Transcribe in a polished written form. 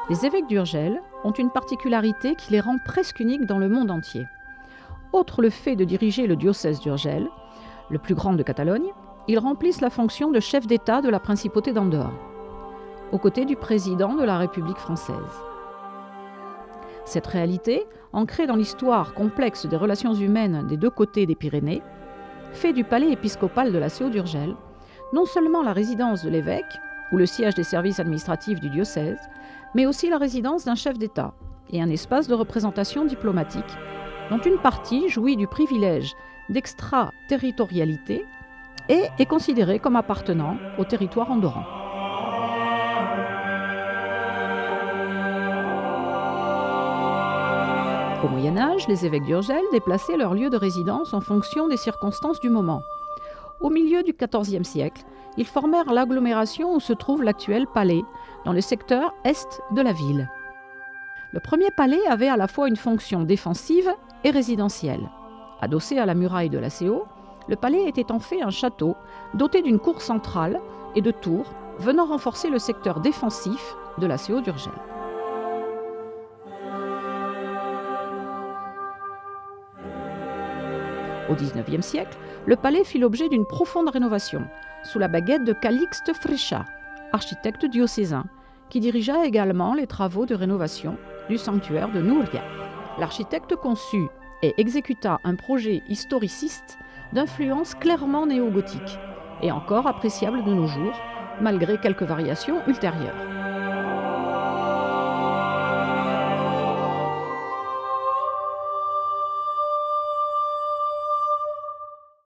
Les évêques d'Urgell ont une particularité qui les rend presque uniques dans le monde entier. Outre le fait de diriger le diocèse d'Urgell, le plus grand de Catalogne, ils remplissent la fonction de chef d'État de la principauté d'Andorre, aux côtés du président de la République française. Cette réalité, ancrée dans l'histoire complexe des relations humaines des deux côtés des Pyrénées, fait du palais épiscopal de la CO d'Urgell non seulement la résidence de l'évêque, ou le siège des services administratifs du diocèse, mais aussi la résidence d'un chef d'État et un espace de représentation diplomatique, dont une partie jouit du privilège d'extraterritorialité et est considérée comme appartenant au territoire andorran. Au Moyen-Âge, les évêques d'Urgell déplaçaient leur lieu de résidence en fonction des circonstances du moment. Au milieu du XIVe siècle, ils formèrent l'agglomération où se trouve l'actuel palais, dans le secteur est de la ville. Le premier palais avait à la fois une fonction défensive et résidentielle. Adossé à la muraille de la CO, le palais était en fait un château doté d'une cour centrale et de tours venant renforcer le secteur défensif de la CO d'Urgell. Au XIXe siècle, le palais fit l'objet d'une profonde rénovation, sous la baguette de Calixte Fréchat, architecte diocésain, qui dirigea également les travaux de rénovation du sanctuaire de Núria. L'architecte conçut et exécuta un projet historiciste d'influence clairement néo-gothique, et encore appréciable de nos jours, malgré quelques variations ultérieures.